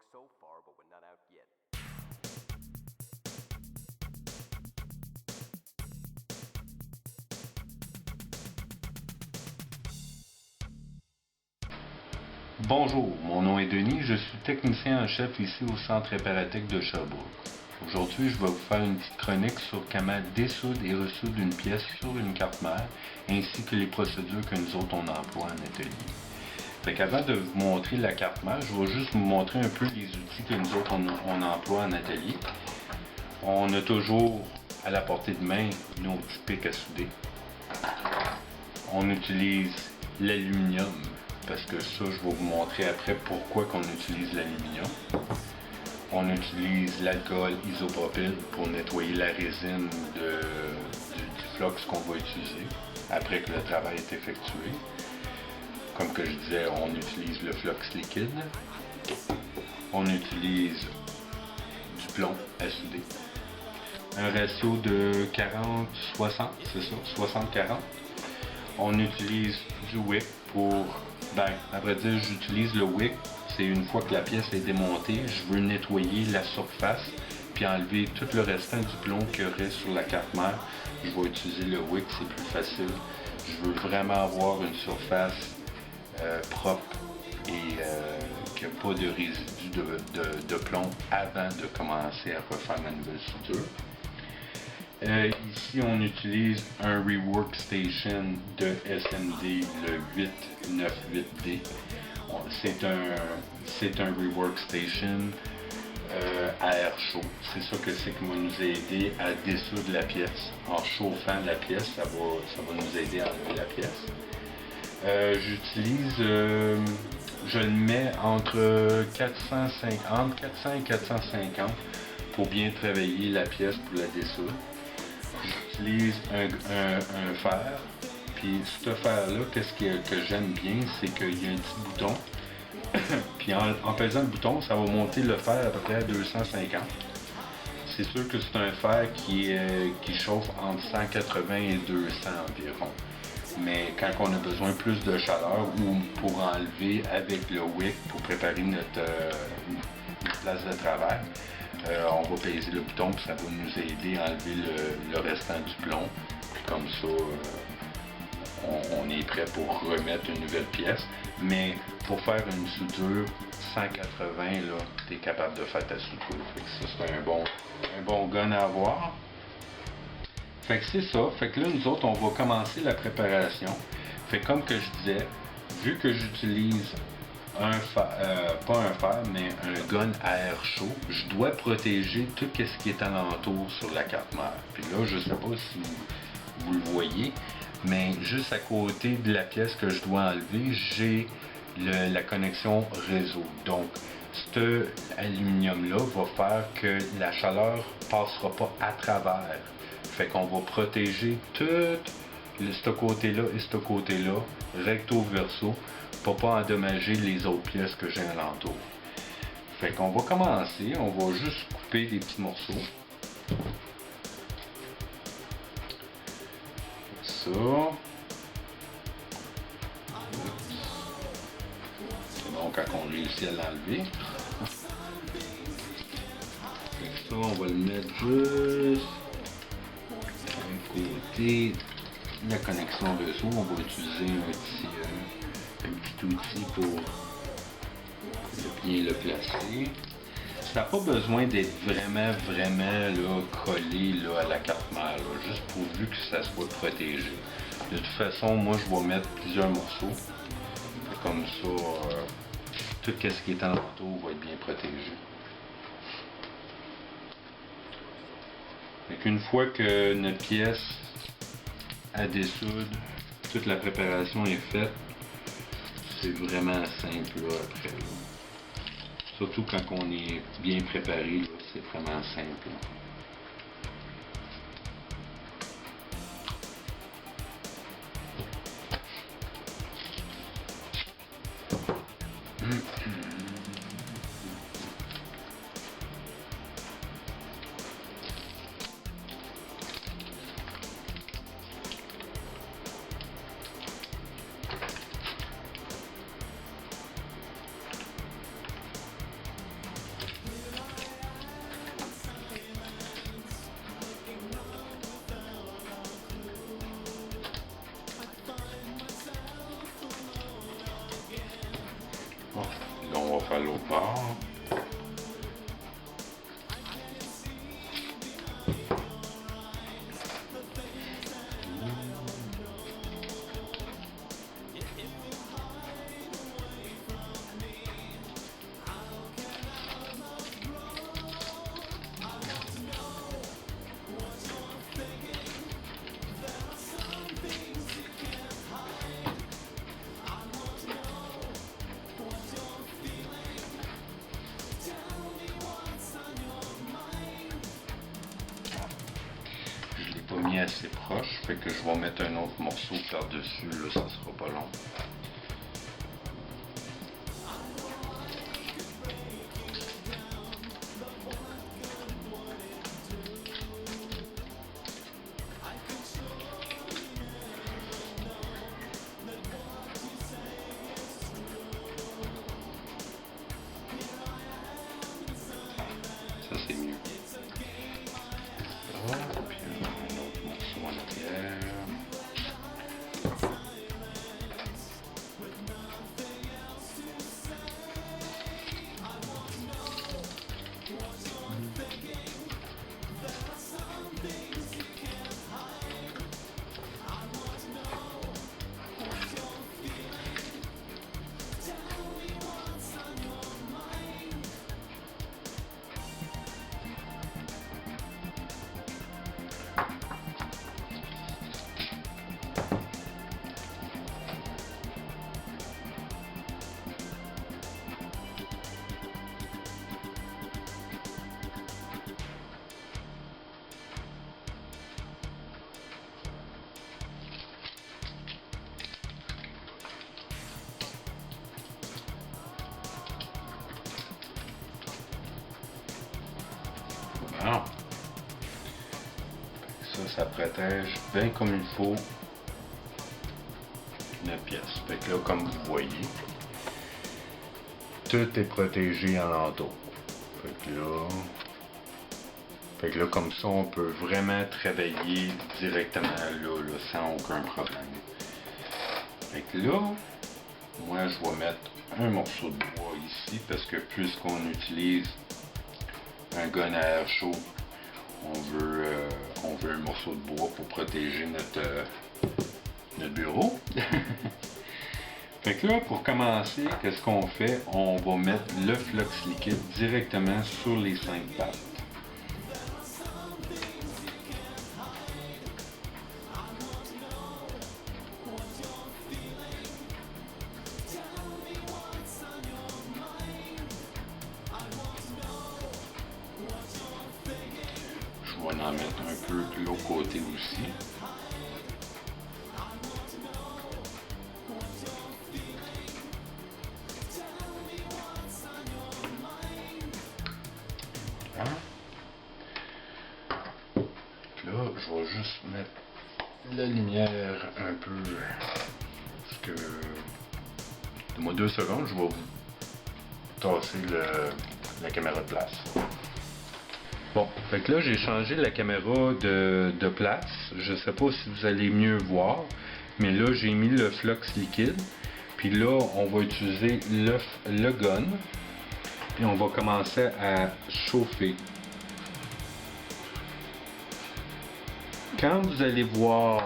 books so far, but we're not out yet. Bonjour, mon nom est Denis, je suis technicien en chef ici au Centre Réparatique de Sherbrooke. Aujourd'hui, je vais vous faire une petite chronique sur comment dessoudre et ressoudre une pièce sur une carte mère, ainsi que les procédures que nous autres on emploie en atelier. Fait qu'avant de vous montrer la carte mère, je vais juste vous montrer un peu les outils que nous autres on emploie en atelier. On a toujours à la portée de main nos petits pics à souder. On utilise l'aluminium, parce que ça, je vais vous montrer après pourquoi qu'on utilise l'aluminium. On utilise l'alcool isopropyl pour nettoyer la résine du flux qu'on va utiliser après que le travail est effectué. Comme que je disais, on utilise le flux liquide. On utilise du plomb à souder. Un ratio de 40-60, c'est ça, 60-40. On utilise du wick pour... à vrai dire, j'utilise le wick. C'est une fois que la pièce est démontée, je veux nettoyer la surface puis enlever tout le restant du plomb qu'il y aurait sur la carte mère. Je vais utiliser le wick, c'est plus facile. Je veux vraiment avoir une surface propre et qu'il n'y a pas de résidus de plomb avant de commencer à refaire ma nouvelle suture. Ici, on utilise un Rework Station de SMD, le 898D. C'est un Rework Station à air chaud. C'est ça que c'est qui va nous aider à dissoudre la pièce. En chauffant la pièce, ça va nous aider à enlever la pièce. Je le mets entre 400 et 450 pour bien travailler la pièce pour la dissoudre. J'utilise un fer, puis ce fer-là, qu'est-ce que j'aime bien, c'est qu'il y a un petit bouton, puis en pesant le bouton, ça va monter le fer à peu près à 250. C'est sûr que c'est un fer qui chauffe entre 180 et 200 environ. Mais quand on a besoin plus de chaleur ou pour enlever avec le wick pour préparer notre place de travail, on va peser le bouton puis ça va nous aider à enlever le restant du plomb. Puis comme ça, on est prêt pour remettre une nouvelle pièce. Mais pour faire une suture 180, là, tu es capable de faire ta suture. Fait que ça, c'est un bon gun à avoir. Fait que c'est ça. Fait que là, nous autres, on va commencer la préparation. Fait que comme que je disais, vu que j'utilise pas un fer, mais un gun à air chaud, je dois protéger tout ce qui est alentour sur la carte mère. Puis là, je sais pas si vous le voyez, mais juste à côté de la pièce que je dois enlever, j'ai la connexion réseau. Donc, cet aluminium-là va faire que la chaleur passera pas à travers. Fait qu'on va protéger tout ce côté-là et ce côté-là, recto verso, pour pas endommager les autres pièces que j'ai alentour. Fait qu'on va commencer, on va juste couper des petits morceaux. Ça. C'est bon quand on réussit à l'enlever. Ça, on va le mettre juste à côté de la connexion réseau. On va utiliser un petit outil pour bien le placer. Ça n'a pas besoin d'être vraiment là, collé là, à la carte mère, là, juste pourvu que ça soit protégé. De toute façon, moi je vais mettre plusieurs morceaux. Comme ça, tout ce qui est alentour va être bien protégé. Une fois que notre pièce à dissoudre, toute la préparation est faite, c'est vraiment simple là, après. Là. Surtout quand on est bien préparé, c'est vraiment simple. faire l'autre bord. Mis assez proche, fait que je vais mettre un autre morceau par-dessus, là ça sera pas long. Ça c'est mieux. Voilà. Ça protège bien comme il faut la pièce. Fait que là, comme vous voyez, tout est protégé en entour. Fait que là, comme ça, on peut vraiment travailler directement là, sans aucun problème. Fait que là, moi, je vais mettre un morceau de bois ici parce que puisqu'on utilise un gun à air chaud, on veut un morceau de bois pour protéger notre bureau. Fait que là, pour commencer, qu'est-ce qu'on fait? On va mettre le flux liquide directement sur les 5 pattes. Je vais en mettre un peu de l'autre côté aussi. Là, je vais juste mettre la lumière un peu, parce que, donne-moi 2 secondes, je vais vous tasser la caméra de place. Bon, fait que là j'ai changé la caméra de place, je sais pas si vous allez mieux voir, mais là j'ai mis le flux liquide, puis là on va utiliser le gun, puis on va commencer à chauffer. Quand vous allez voir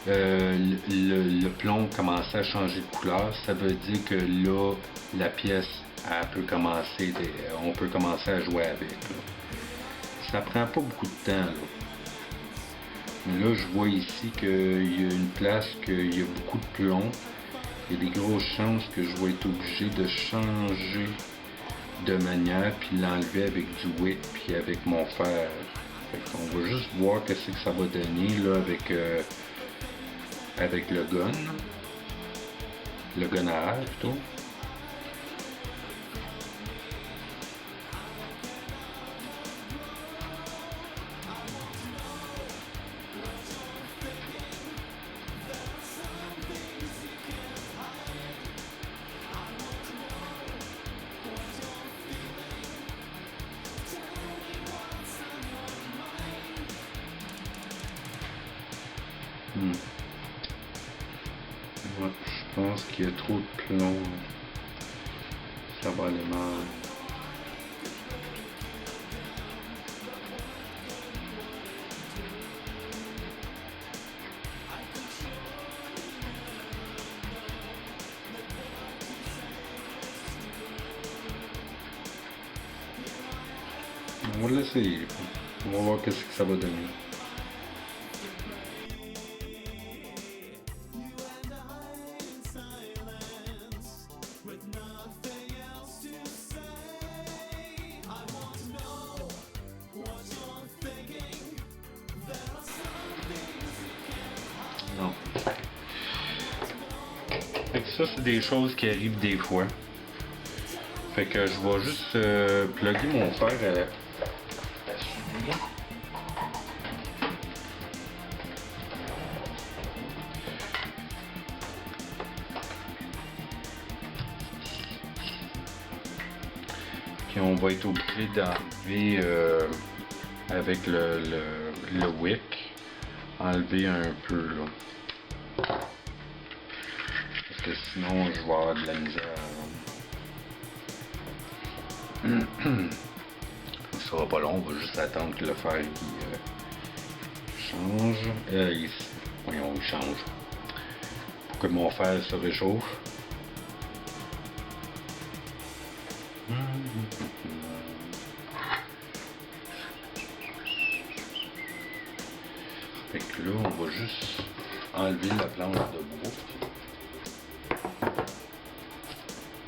le plomb commencer à changer de couleur, ça veut dire que là, la pièce elle peut commencer, on peut commencer à jouer avec. Là. Ça prend pas beaucoup de temps. Là. Mais là, je vois ici qu'il y a une place qu'il y a beaucoup de plomb. Il y a des grosses chances que je vais être obligé de changer de manière, puis l'enlever avec du wick, puis avec mon fer. On va juste voir qu'est-ce que ça va donner là avec le gun à air plutôt. Ouais, je pense qu'il y a trop de plomb. Ça va aller mal. On va l'essayer. On va voir qu'est-ce que ça va donner. Non. Fait que ça, c'est des choses qui arrivent des fois. Fait que je vais juste plugger mon fer à la souris. Puis on va être obligé d'enlever avec le wick, enlever un peu là. Parce que sinon je vais avoir de la misère. Ça sera pas long, on va juste attendre que le fer change. Voyons, il change. Pour que mon fer se réchauffe. Fait que là, on va juste enlever la planche de bois.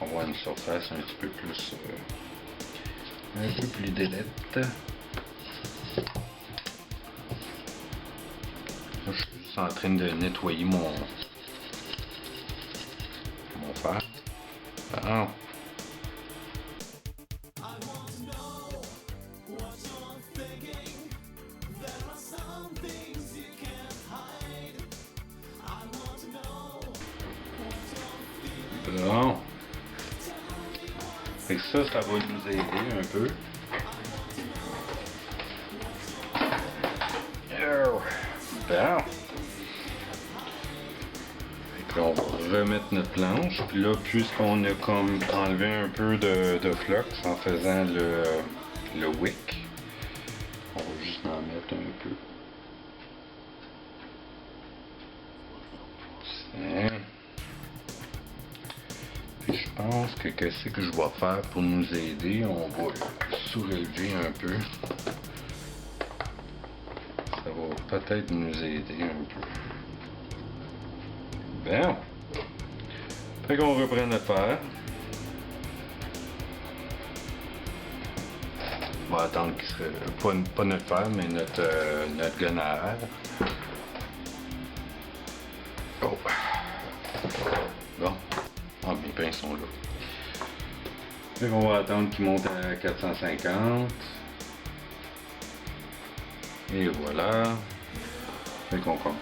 On va avoir une surface un petit peu plus délaite. Là, je suis juste en train de nettoyer mon fer. Ah. Bon. Fait que ça va nous aider un peu. Bon. Fait que là, on va remettre notre planche. Puis là, puisqu'on a comme enlevé un peu de flux en faisant le wick, on va juste en mettre un peu. Puis je pense que qu'est-ce que je vais faire pour nous aider, on va soulever un peu. Ça va peut-être nous aider un peu. Bon. Fait qu'on reprend notre fer. On va attendre qu'il serait pas notre fer, mais notre gonard. Oh. Bon. Ah, mes pinces sont là. Fait qu'on va attendre qu'il monte à 450. Et voilà. Fait qu'on commence.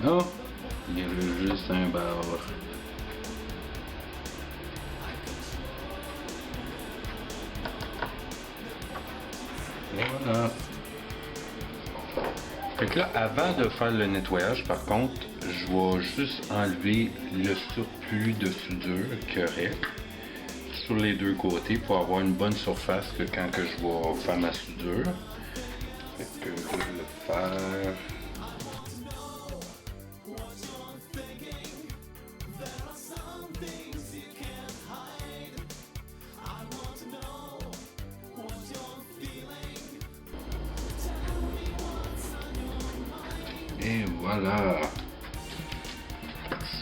Oh, il y avait juste un bar. Voilà. Fait que là, avant de faire le nettoyage, par contre, je vais juste enlever le surplus de soudure qu'il y aurait sur les deux côtés pour avoir une bonne surface que quand que je vais faire ma soudure. Fait que je vais le faire. Et voilà.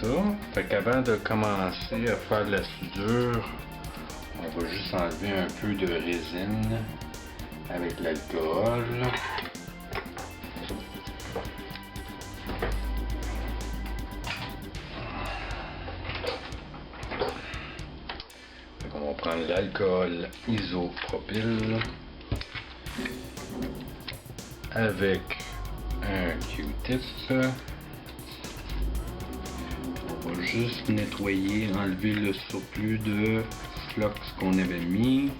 Ça. Fait qu'avant de commencer à faire la soudure, on va juste enlever un peu de résine avec l'alcool. On va prendre l'alcool isopropyl avec un Q-tip. On va juste nettoyer, enlever le surplus de flux qu'on avait mis.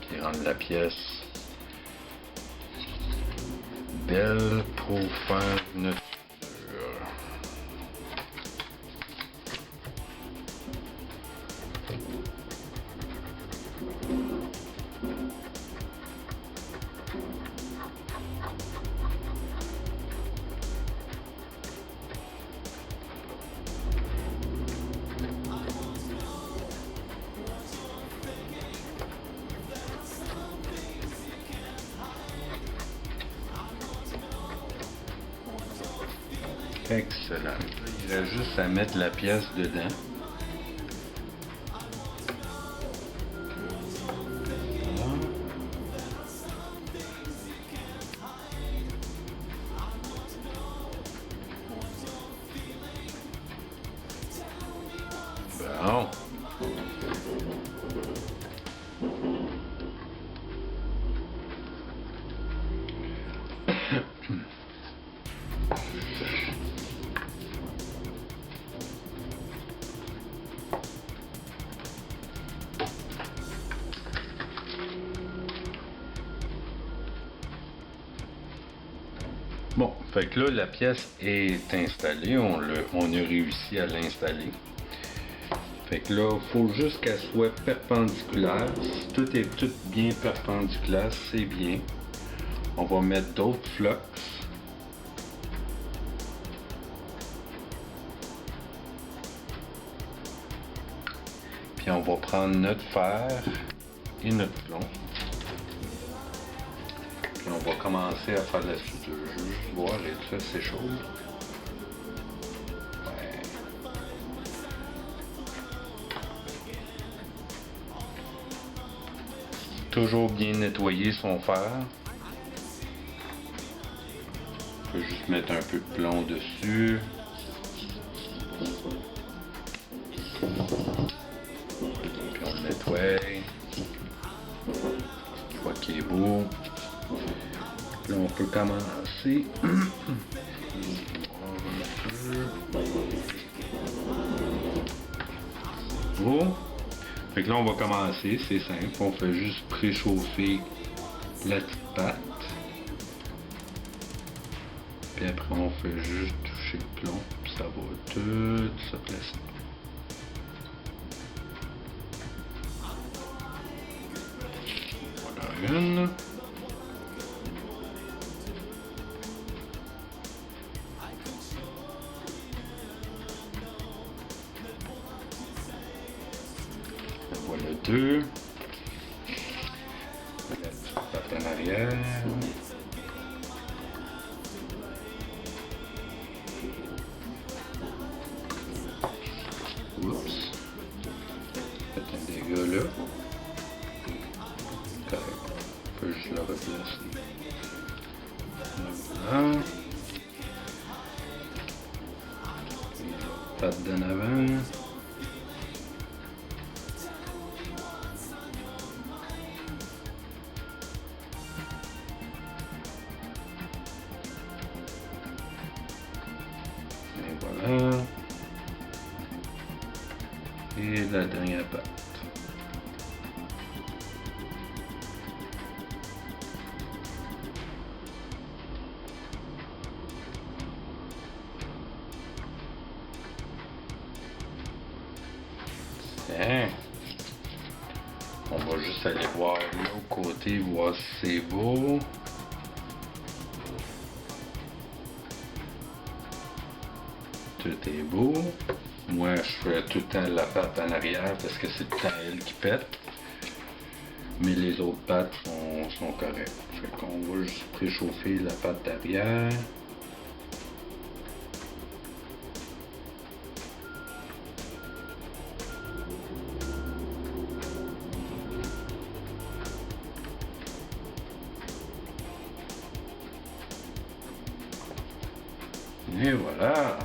Puis rendre la pièce belle pour faire notre soudure. Excellent. Il reste juste à mettre la pièce dedans. Bon. Bon, fait que là, la pièce est installée. On a réussi à l'installer. Fait que là, il faut juste qu'elle soit perpendiculaire. Si tout est bien perpendiculaire, c'est bien. On va mettre d'autres flux. Puis on va prendre notre fer et notre plomb. Puis on va commencer à faire la soudure. Je veux juste voir, et ça c'est chaud. Ouais. Toujours bien nettoyer son fer. On peut juste mettre un peu de plomb dessus. Puis on le nettoie. Une fois qu'il est beau. Là, on peut commencer. Bon. Fait que là, on va commencer. C'est simple. On fait juste préchauffer la petite pâte. Puis après, on fait juste toucher le plomb. Puis ça va tout se placer. Voilà une. Voilà deux. La petite pâte en arrière. Oups. Faites un dégât là. Correct. On peut juste le replacer. Voilà. Pâte d'en avant. Voilà. Et la dernière pâte. Tiens. On va juste aller voir l'autre côté, voir si c'est beau. Tout est beau. Moi, je fais tout le temps la patte en arrière parce que c'est tout le temps elle qui pète. Mais les autres pattes sont correctes. Fait qu'on va juste préchauffer la patte d'arrière. Et voilà.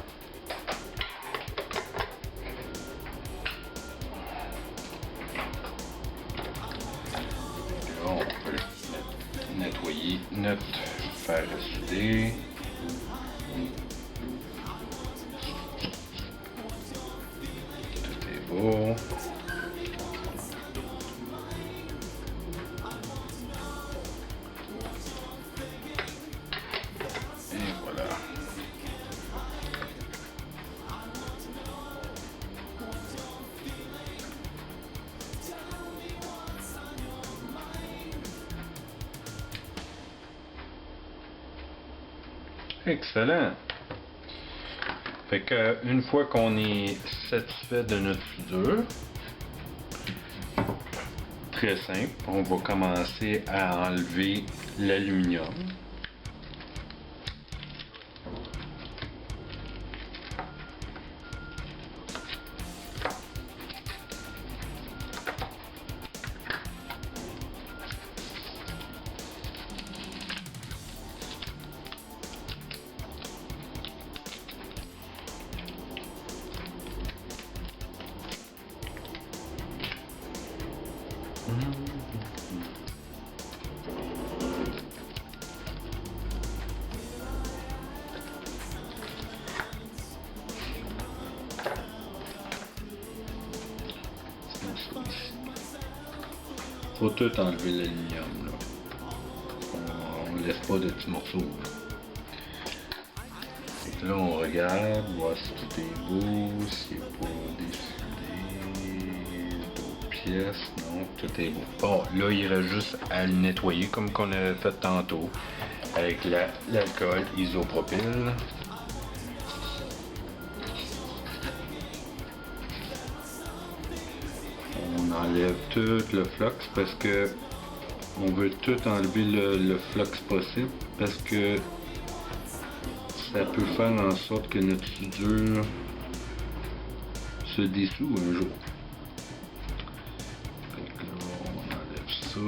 Là, on peut nettoyer notre fer à souder. Tout est beau. Et voilà. Excellent. Fait que une fois qu'on est satisfait de notre soudure, très simple, on va commencer à enlever l'aluminium. Faut tout enlever l'aluminium là. On laisse pas de petits morceaux. Là. Fait que là on regarde, voir si tout est beau, s'il n'y a pas décidé d'autres pièces. Non, tout est beau. Bon, là il reste juste à le nettoyer comme qu'on avait fait tantôt avec l'alcool isopropyl. On enlève tout le flux parce que on veut tout enlever le flux possible parce que ça peut faire en sorte que notre soudure se dissout un jour. Fait que là, on enlève ça.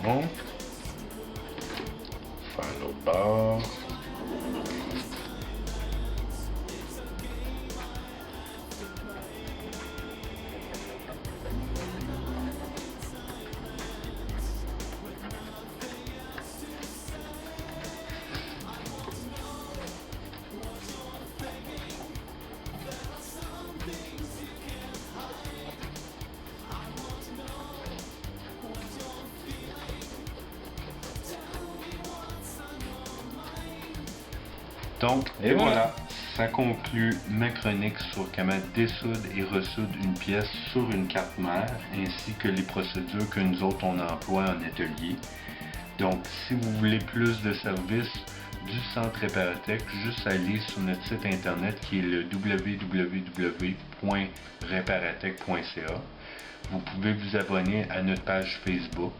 Bon. Faire un autre bord. Donc, et voilà, ça conclut ma chronique sur comment dessoudre et ressoudre une pièce sur une carte mère, ainsi que les procédures que nous autres on emploie en atelier. Donc, si vous voulez plus de services du Centre Réparatec, juste aller sur notre site internet qui est le www.reparatec.ca. Vous pouvez vous abonner à notre page Facebook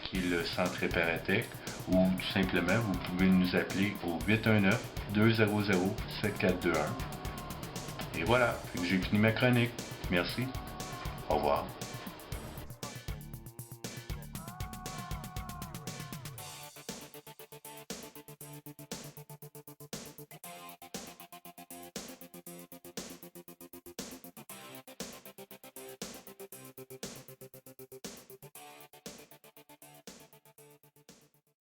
qui est le Centre Réparatec, ou tout simplement vous pouvez nous appeler au 819-200-7421. Et voilà, j'ai fini ma chronique. Merci. Au revoir.